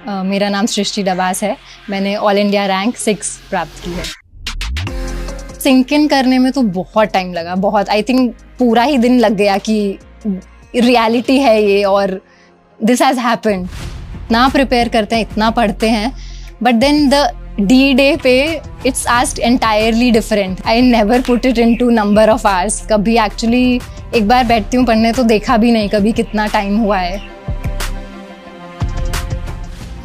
मेरा नाम सृष्टि डबास है। मैंने ऑल इंडिया रैंक 6 प्राप्त की है। सिंक इन करने में तो बहुत टाइम लगा, बहुत, आई थिंक पूरा ही दिन लग गया कि रियलिटी है ये और दिस हैज़ हैपेंड। इतना प्रिपेयर करते हैं, इतना पढ़ते हैं, बट देन द D-Day पे it's asked entirely different. I never put it into number of hours. कभी एक्चुअली एक बार बैठती हूँ पढ़ने तो देखा भी नहीं कभी कितना टाइम हुआ है।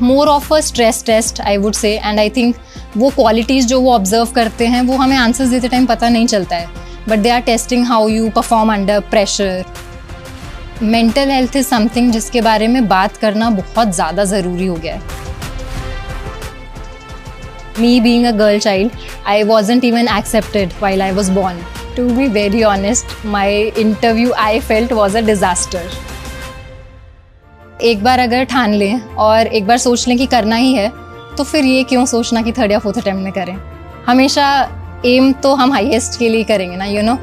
More of a stress test I would say, and I think वो क्वालिटीज़ जो वो ऑब्जर्व करते हैं वो हमें आंसर्स देते टाइम पता नहीं चलता है, but they are testing how you perform under pressure. Mental health is something जिसके बारे में बात करना बहुत ज़्यादा ज़रूरी हो गया है। Me being a girl child, I wasn't even accepted while I was born. To be very honest, my interview I felt was a disaster. एक बार अगर ठान लें और एक बार सोच लें कि करना ही है, तो फिर ये क्यों सोचना कि 3rd या 4th अटेम्प्ट में करें। हमेशा एम तो हम हाईएस्ट के लिए करेंगे ना, यू नो।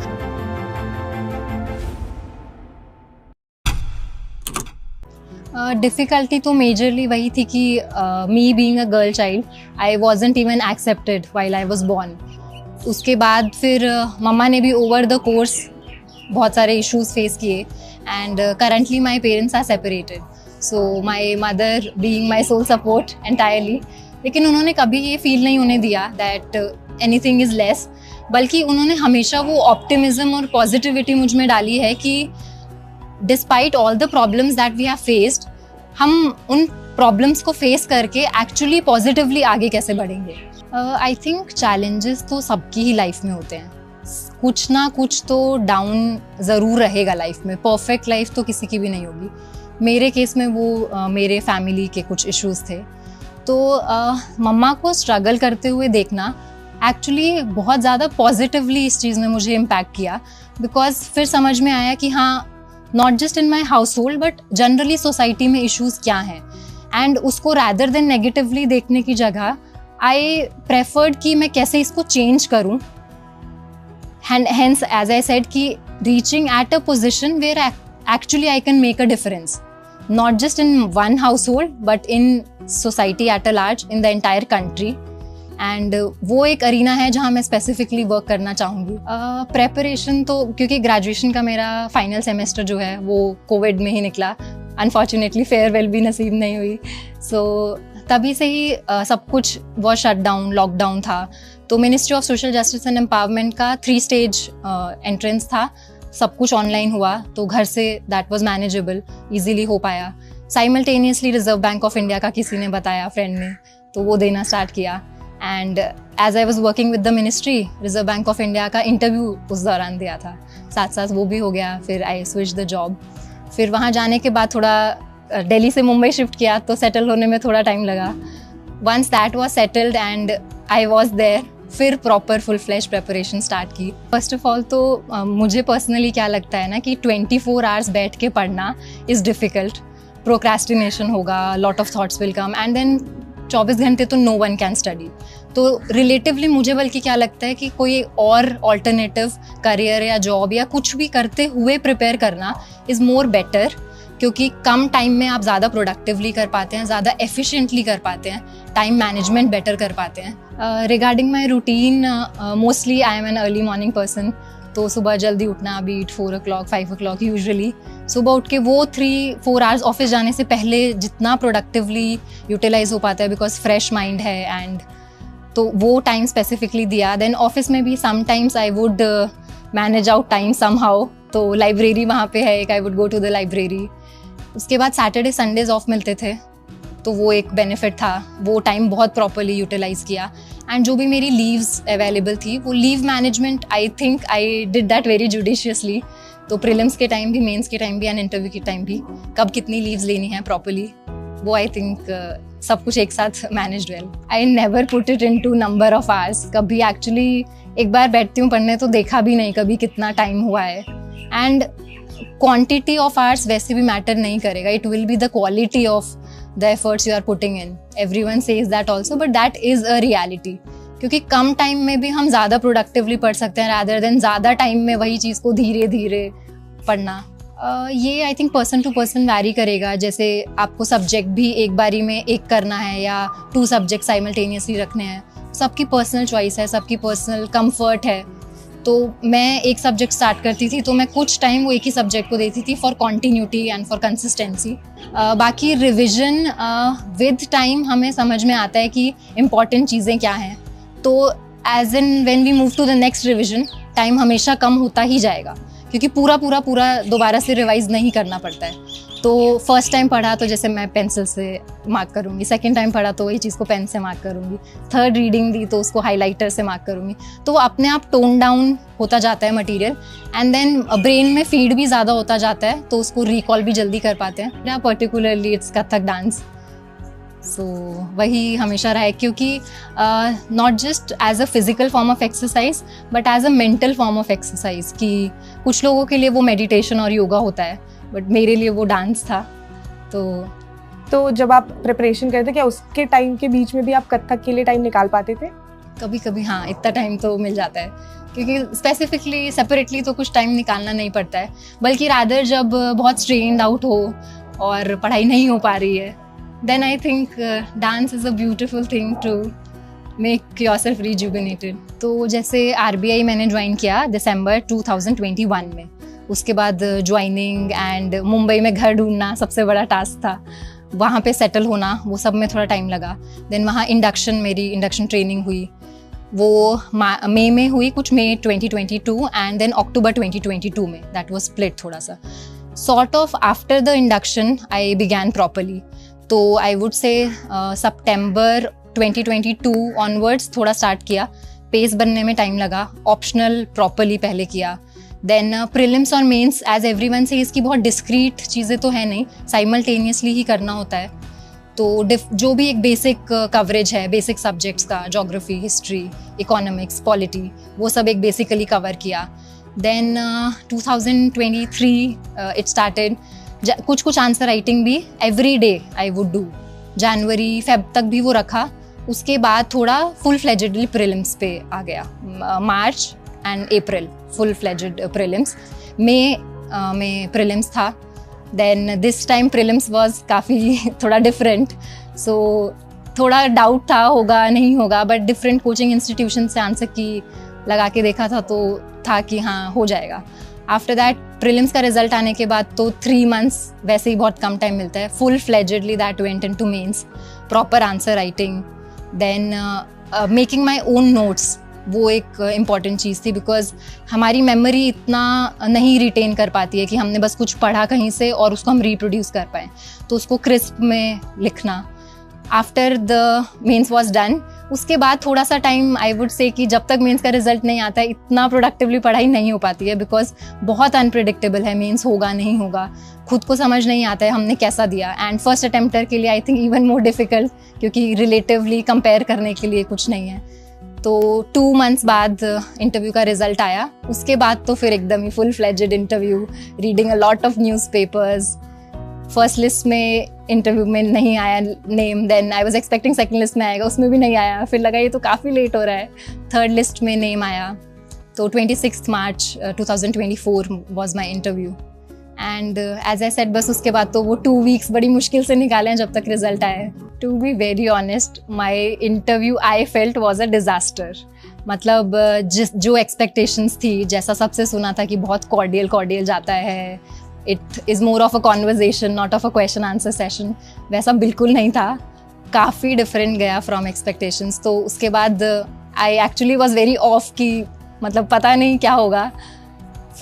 डिफ़िकल्टी तो मेजरली वही थी कि me being a girl child, I wasn't even accepted while I was born. उसके बाद फिर मम्मा ने भी ओवर द कोर्स बहुत सारे इश्यूज़ फेस किए, and currently my parents are separated, so my mother being my sole support entirely. लेकिन उन्होंने कभी ये फील नहीं होने दिया दैट एनीथिंग इज़ लेस, बल्कि उन्होंने हमेशा वो ऑप्टिमिज्म और पॉजिटिविटी मुझ में डाली है कि despite all the problems that we have faced, हम उन प्रॉब्लम्स को फेस करके एक्चुअली पॉजिटिवली आगे कैसे बढ़ेंगे। आई थिंक चैलेंजेस तो सबकी ही लाइफ में होते हैं, कुछ ना कुछ तो डाउन ज़रूर रहेगा लाइफ में। परफेक्ट लाइफ तो किसी की भी नहीं होगी। मेरे केस में वो मेरे फैमिली के कुछ इश्यूज़ थे, तो मम्मा को स्ट्रगल करते हुए देखना एक्चुअली बहुत ज़्यादा पॉजिटिवली इस चीज़ ने मुझे इम्पैक्ट किया, बिकॉज फिर समझ में आया कि हाँ, not just in my house hold but generally society में इश्यूज़ क्या हैं, एंड उसको रैदर देन नेगेटिवली देखने की जगह आई प्रेफर्ड कि मैं कैसे इसको चेंज करूँ। Hence, as I said, कि reaching at a position where actually I can make a difference, not just in one household, but in society at a large, in the entire country. And वो एक arena है जहाँ मैं specifically work करना चाहूँगी। Preparation तो क्योंकि graduation का मेरा फाइनल सेमेस्टर जो है वो कोविड में ही निकला, अनफॉर्चुनेटली फेयरवेल भी नसीब नहीं हुई, सो तभी से ही सब कुछ वो शट डाउन, लॉकडाउन था। तो ministry of social justice and empowerment का 3 स्टेज एंट्रेंस था, सब कुछ ऑनलाइन हुआ, तो घर say that was manageable, easily हो पाया। Simultaneously reserve bank of India का किसी ने बताया, फ्रेंड ने, तो वो देना स्टार्ट किया। And as I was working with the ministry, reserve bank of India का इंटरव्यू उस दौरान दिया था, साथ साथ वो भी हो गया। फिर आई स्विच द जॉब। फिर वहाँ जाने के बाद थोड़ा दिल्ली से मुंबई शिफ्ट किया, तो सेटल होने में थोड़ा टाइम लगा। Once that was settled and I was there, फिर proper full flash preparation start की। फर्स्ट ऑफ ऑल तो मुझे पर्सनली क्या लगता है ना कि 24 आवर्स बैठ के पढ़ना इज़ डिफ़िकल्ट। प्रोक्रेस्टिनेशन होगा, lot of thoughts will come, and then 24 घंटे तो नो वन कैन स्टडी। तो रिलेटिवली मुझे बल्कि क्या लगता है कि कोई और ऑल्टरनेटिव करियर या जॉब या कुछ भी करते हुए प्रिपेयर करना इज़ मोर बेटर, क्योंकि कम टाइम में आप ज़्यादा प्रोडक्टिवली कर पाते हैं, ज़्यादा एफिशिएंटली कर पाते हैं, टाइम मैनेजमेंट बेटर कर पाते हैं। Regarding my routine, mostly I am an early morning person, तो सुबह जल्दी उठना, बीट 4 o'clock 5 o'clock यूजुअली। सुबह उठ के वो 3-4 आवर्स ऑफिस जाने से पहले जितना प्रोडक्टिवली यूटिलाइज हो पाता है, बिकॉज फ्रेश माइंड है, एंड तो वो टाइम स्पेसिफिकली दिया। देन ऑफिस में भी sometimes I would manage out time somehow, तो लाइब्रेरी वहाँ पे है एक, I would go to the library. उसके बाद सैटरडे संडेज ऑफ मिलते थे, तो वो एक बेनिफिट था, वो टाइम बहुत प्रॉपरली यूटिलाइज किया। एंड जो भी मेरी लीव्स अवेलेबल थी, वो leave management I think I did that very judiciously. तो प्रीलिम्स के टाइम भी, मेंस के टाइम भी, एंड इंटरव्यू के टाइम भी कब कितनी लीव्स लेनी है प्रॉपरली, वो आई थिंक सब कुछ एक साथ managed well. I never put it into number of hours. कभी एक्चुअली एक बार बैठती हूँ पढ़ने तो देखा भी नहीं कभी कितना टाइम हुआ है, एंड क्वांटिटी ऑफ आवर्स वैसे भी मैटर नहीं करेगा, it will be the quality of the efforts you are putting in. Everyone says that also, but that is a reality, क्योंकि कम टाइम में भी हम ज़्यादा प्रोडक्टिवली पढ़ सकते हैं, रादर देन ज़्यादा टाइम में वही चीज़ को धीरे धीरे पढ़ना। ये I think person to person vary करेगा। जैसे आपको सब्जेक्ट भी एक बारी में एक करना है या 2 सब्जेक्ट साइमल्टेनियसली रखने हैं, सबकी पर्सनल चॉइस है, सबकी पर्सनल कंफर्ट है। तो मैं एक सब्जेक्ट स्टार्ट करती थी तो मैं कुछ टाइम वो एक ही सब्जेक्ट को देती थी for continuity and for consistency. बाकी रिविज़न विद टाइम हमें समझ में आता है कि इम्पॉर्टेंट चीज़ें क्या हैं। तो as in when we move to the next revision, time हमेशा कम होता ही जाएगा, क्योंकि पूरा दोबारा से रिवाइज़ नहीं करना पड़ता है। तो फर्स्ट टाइम पढ़ा तो जैसे मैं पेंसिल से मार्क करूँगी, सेकंड टाइम पढ़ा तो वही चीज़ को पेन से मार्क करूँगी, थर्ड रीडिंग दी तो उसको हाइलाइटर से मार्क करूँगी। तो वो अपने आप टोन डाउन होता जाता है मटेरियल, एंड देन ब्रेन में फीड भी ज़्यादा होता जाता है, तो उसको रिकॉल भी जल्दी कर पाते हैं। या particularly it's Kathak dance. So वही हमेशा रहा है, क्योंकि not just as a physical form of exercise but as a mental form of exercise. कि कुछ लोगों के लिए वो मेडिटेशन और योगा होता है, बट मेरे लिए वो डांस था। तो जब आप प्रिपरेशन करते क्या उसके टाइम के बीच में भी आप कथक के लिए टाइम निकाल पाते थे? कभी कभी हाँ, इतना टाइम तो मिल जाता है, क्योंकि स्पेसिफिकली सेपरेटली तो कुछ टाइम निकालना नहीं पड़ता है, बल्कि रादर जब बहुत स्ट्रेन्ड आउट हो और पढ़ाई नहीं हो पा रही है, then I think dance is a beautiful thing to make yourself rejuvenated। तो जैसे RBI मैंने ज्वाइन किया दिसंबर 2021 में, उसके बाद ज्वाइनिंग एंड मुंबई में घर ढूंढना सबसे बड़ा टास्क था, वहाँ पे सेटल होना, वो सब में थोड़ा टाइम लगा। देन वहाँ मेरी इंडक्शन ट्रेनिंग हुई, वो मई में हुई, कुछ मई 2022 एंड देन अक्टूबर 2022 में, दैट वाज स्प्लिट थोड़ा सा। Sort of after the induction I began properly. तो I would say September 2022 onwards थोड़ा स्टार्ट किया, पेस बनने में टाइम लगा, ऑप्शनल प्रॉपरली पहले किया। देन प्रीलिम्स और मेंस एज एवरीवन से इसकी बहुत डिस्क्रीट चीज़ें तो है नहीं, साइमल्टेनियसली ही करना होता है। तो जो भी एक बेसिक कवरेज है बेसिक सब्जेक्ट्स का, ज्योग्राफी, हिस्ट्री, इकोनॉमिक्स, पॉलिटी, वो सब एक बेसिकली कवर किया। देन 2023 इट स्टार्टेड, कुछ आंसर राइटिंग भी every day I would do, January Feb तक भी वो रखा। उसके बाद थोड़ा फुल फ्लेजेडली प्रीलिम्स पे आ गया, March and April full fledged prelims, मई में प्रीलिम्स था। Then this time prelims was काफ़ी थोड़ा डिफरेंट, सो थोड़ा डाउट था होगा नहीं होगा, बट डिफरेंट कोचिंग इंस्टीट्यूशन से आंसर की लगा के देखा था तो था कि हाँ हो जाएगा। आफ्टर दैट प्रीलिम्स का रिजल्ट आने के बाद तो 3 मंथ्स वैसे ही बहुत कम टाइम मिलता है, full fledgedly that went into mains, proper answer writing, then making my own notes. वो एक इम्पॉर्टेंट चीज़ थी, बिकॉज हमारी मेमोरी इतना नहीं रिटेन कर पाती है कि हमने बस कुछ पढ़ा कहीं से और उसको हम रिप्रोड्यूस कर पाएँ, तो उसको क्रिस्प में लिखना। After the mains was done, उसके बाद थोड़ा सा टाइम आई वुड से कि जब तक मेंस का रिजल्ट नहीं आता है इतना प्रोडक्टिवली पढ़ाई नहीं हो पाती है, बिकॉज बहुत अनप्रिडिक्टेबल है, मेंस होगा नहीं होगा, खुद को समझ नहीं आता है हमने कैसा दिया। एंड फर्स्ट अटेम्प्टर के लिए I think even more difficult, क्योंकि रिलेटिवली कंपेयर करने के लिए कुछ नहीं है। तो 2 मंथ्स बाद इंटरव्यू का रिजल्ट आया, उसके बाद तो फिर एकदम ही full fledged interview, reading a lot of newspapers. First list में इंटरव्यू में नहीं आया name, then I was expecting second list में आएगा, उसमें भी नहीं आया, फिर लगा ये तो काफ़ी लेट हो रहा है, थर्ड लिस्ट में नेम आया। तो 26 March 2024 was my interview, and as I said बस उसके बाद तो वो 2 वीक्स बड़ी मुश्किल से निकाले हैं जब तक रिजल्ट आए। To be very honest, my interview I felt was a disaster. मतलब जो एक्सपेक्टेशंस थी, जैसा सबसे सुना था कि बहुत कॉर्डियल जाता है, it is more of a conversation not of a question answer session, वैसा बिल्कुल नहीं था, काफ़ी डिफरेंट गया फ्रॉम एक्सपेक्टेशंस। तो उसके बाद I actually was very off कि मतलब पता नहीं क्या होगा।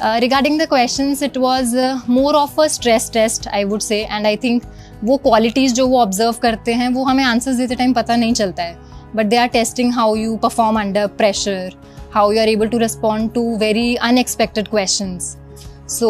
Regarding the questions it was more of a stress test I would say, and I think वो क्वालिटीज़ जो वो ऑब्जर्व करते हैं वो हमें आंसर्स देते टाइम पता नहीं चलता है, but they are testing how you perform under pressure, how you are able to respond to very unexpected questions. So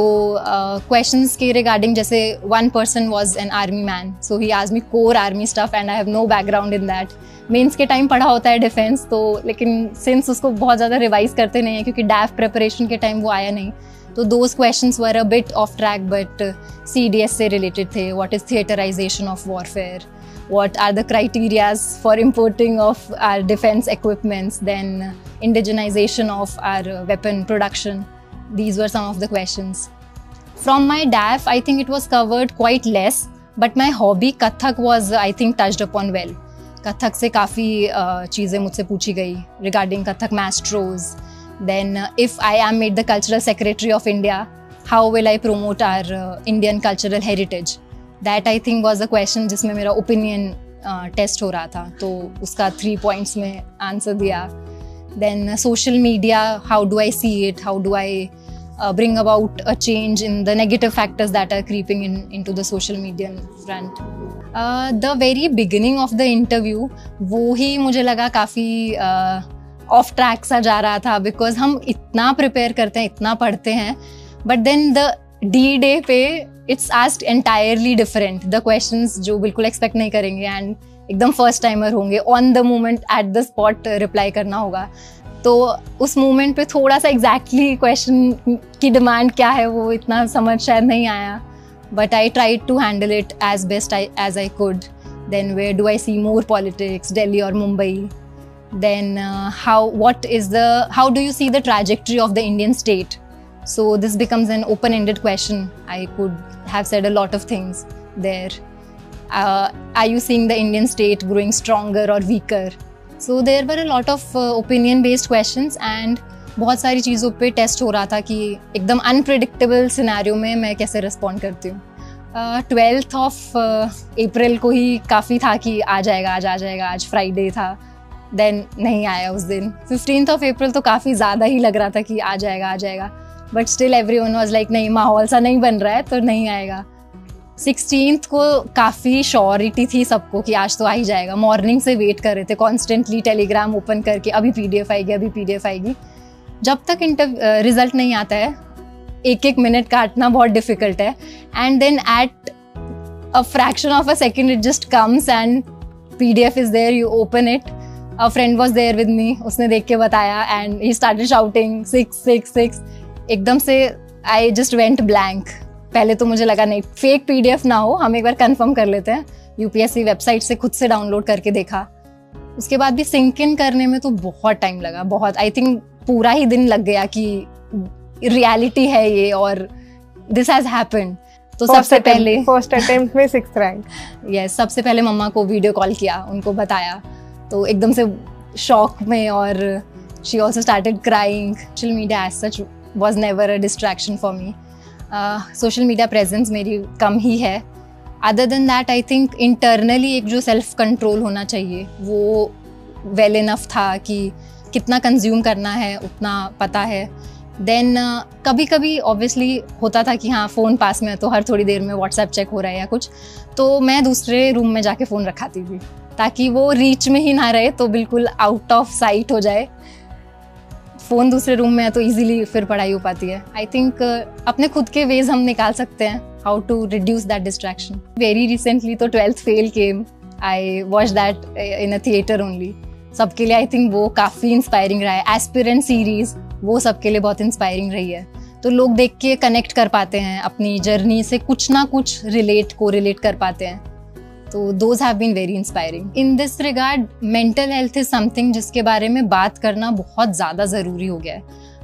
questions के रिगार्डिंग, जैसे one person was an army man, so he asked me core army stuff and I have no background in that। Mains के time पढ़ा होता है defence तो, लेकिन since उसको बहुत ज़्यादा रिवाइज करते नहीं है क्योंकि डैफ प्रिपरेशन के टाइम वो आया नहीं, तो those questions were a bit off track, but CDS से रिलेटेड थे। What is theaterisation of warfare, what are the criterias for importing of our defense equipments, then indigenization of our weapon production. These were some of the questions. From my DAF, I think it was covered quite less, but my hobby Kathak was, I think, touched upon well. Kathak से काफ़ी चीज़ें मुझसे पूछी गई regarding Kathak maestros. Then if I am made the cultural secretary of India, how will I promote our Indian cultural heritage? That I think was a question जिसमें मेरा opinion test हो रहा था, तो उसका 3 points में answer दिया. Then social media, how do I see it? How do I bring about a change in the negative factors that are creeping into the social media front? The very beginning of the interview, वो ही मुझे लगा काफ़ी of track सा जा रहा था, because हम इतना प्रिपेयर करते हैं, इतना पढ़ते हैं, बट देन द D-Day पे it's asked entirely different. The questions जो बिल्कुल एक्सपेक्ट नहीं करेंगे एंड एकदम फर्स्ट टाइमर होंगे, on the moment at the spot reply करना होगा. तो उस मोमेंट पे थोड़ा सा एग्जैक्टली क्वेश्चन की डिमांड क्या है वो इतना समझ शायद नहीं आया, but I tried to handle it as best as I could. Then where do I see more politics, Delhi or Mumbai? Then how do you see the trajectory of the Indian state? So this becomes an open-ended question. I could have said a lot of things there. Are you seeing the Indian state growing stronger or weaker? So there were a lot of opinion-based questions, and बहुत सारी चीज़ों पे test हो रहा था कि एकदम unpredictable scenario में मैं कैसे रिस्पॉन्ड करती हूँ. 12th of April को ही काफ़ी था कि आ जाएगा, आज फ्राइडे था, देन नहीं आया उस दिन. 15th of April तो काफ़ी ज़्यादा ही लग रहा था कि आ जाएगा, but still everyone was like नहीं, माहौल सा नहीं बन रहा है तो नहीं आएगा. 16th को काफ़ी श्योरिटी थी सबको कि आज तो आ ही जाएगा. मॉर्निंग से वेट कर रहे थे कॉन्स्टेंटली, टेलीग्राम ओपन करके, अभी PDF आएगी. जब तक रिजल्ट नहीं आता है, एक मिनट काटना बहुत डिफिकल्ट है, and then at a fraction of a second it just comes and PDF is there, you open it. A friend was there with me, उसने देख के बताया एंड ही स्टार्टेड शाउटिंग 666. एकदम से आई जस्ट वेंट ब्लैंक. पहले तो मुझे लगा नहीं फेक PDF ना हो, हम एक बार कंफर्म कर लेते हैं. UPSC वेबसाइट से खुद से डाउनलोड करके देखा. उसके बाद भी सिंक इन करने में तो बहुत टाइम लगा, बहुत. आई थिंक पूरा ही दिन लग गया कि रियलिटी है ये और दिस हैज हैपेंड. तो सबसे पहले फर्स्ट अटेम्प्ट में 6th रैंक. यस, सबसे पहले मम्मा को वीडियो कॉल किया, उनको बताया, तो एकदम से शॉक में, और she also started crying. Social media as such was never a distraction for me. Social media presence मेरी कम ही है. Other than that I think internally एक जो सेल्फ कंट्रोल होना चाहिए वो वेल इनफ था कि कितना कंज्यूम करना है उतना पता है. देन कभी कभी ऑब्वियसली होता था कि हाँ फ़ोन पास में है तो हर थोड़ी देर में व्हाट्सएप चेक हो रहा है या कुछ, तो मैं दूसरे रूम में जाके फ़ोन रखाती थी ताकि वो रीच में ही ना रहे, तो बिल्कुल आउट ऑफ साइट हो जाए. फ़ोन दूसरे रूम में है तो इजीली फिर पढ़ाई हो पाती है. आई थिंक अपने खुद के वेज हम निकाल सकते हैं how to reduce that distraction. Very recently तो 12th fail came, I watch that in a theatre only. सबके लिए आई थिंक वो काफ़ी इंस्पायरिंग रहा है. एस्पिरेंट सीरीज़ वो सबके लिए बहुत इंस्पायरिंग रही है. तो लोग देख के कनेक्ट कर पाते हैं, अपनी जर्नी से कुछ ना कुछ रिलेट कर पाते हैं. तो those have been very inspiring. In this regard mental health is something जिसके बारे में बात करना बहुत ज़्यादा ज़रूरी हो गया है.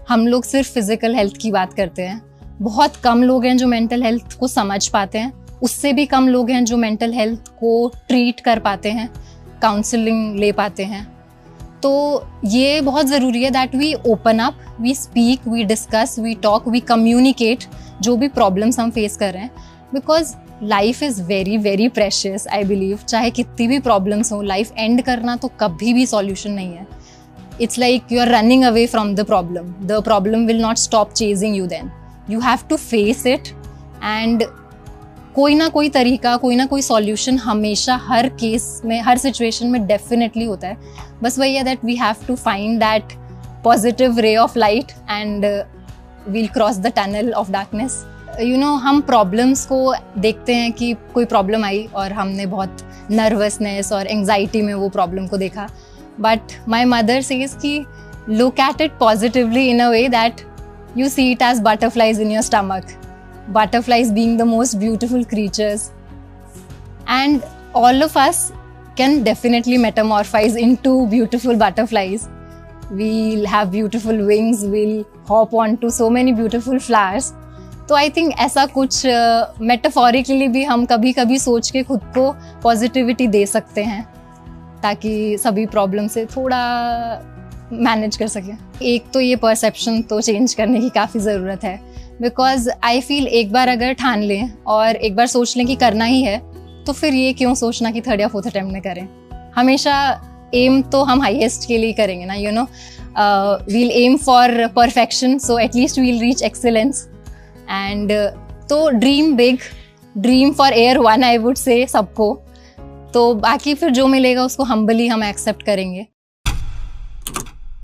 हम लोग सिर्फ फिजिकल हेल्थ की बात करते हैं. बहुत कम लोग हैं जो मेंटल हेल्थ को समझ पाते हैं. उससे भी कम लोग हैं जो मेंटल हेल्थ को ट्रीट कर पाते हैं, काउंसलिंग ले पाते हैं. तो ये बहुत ज़रूरी है that we open up, we speak, we discuss, we talk, we communicate जो भी प्रॉब्लम्स हम फेस कर रहे हैं. Because life is very very precious. I believe चाहे कितनी भी प्रॉब्लम्स हो, लाइफ एंड करना तो कभी भी सॉल्यूशन नहीं है. It's like you are running away from the problem will not stop chasing you. Then you have to face it, and कोई ना कोई तरीका, कोई ना कोई सॉल्यूशन हमेशा हर केस में, हर सिचुएशन में डेफिनेटली होता है. बस वही है that we have to find that positive ray of light and we'll cross the tunnel of darkness. You know, हम प्रॉब्लम्स को देखते हैं कि कोई प्रॉब्लम आई और हमने बहुत नर्वसनेस और एंग्जाइटी में वो प्रॉब्लम को देखा. बट माई मदर सेज कि look at it positively in a way that you see it as butterflies in your stomach. Butterflies being the most beautiful creatures. And all of us can definitely metamorphose into beautiful butterflies. We'll have beautiful wings, we'll hop onto so many beautiful flowers. तो I think ऐसा कुछ metaphorically भी हम कभी कभी सोच के खुद को पॉजिटिविटी दे सकते हैं ताकि सभी प्रॉब्लम से थोड़ा मैनेज कर सकें। एक तो ये परसेप्शन तो चेंज करने की काफ़ी ज़रूरत है, बिकॉज आई फील एक बार अगर ठान लें और एक बार सोच लें कि करना ही है, तो फिर ये क्यों सोचना कि थर्ड या फोर्थ अटेम्प्ट में करें। हमेशा एम तो हम हाईएस्ट के लिए करेंगे ना, you know, we'll aim for perfection, so at least we'll reach excellence. And तो dream big, dream for AIR one, I would say सबको। तो बाकी फिर जो मिलेगा उसको हम्बली हम एक्सेप्ट करेंगे।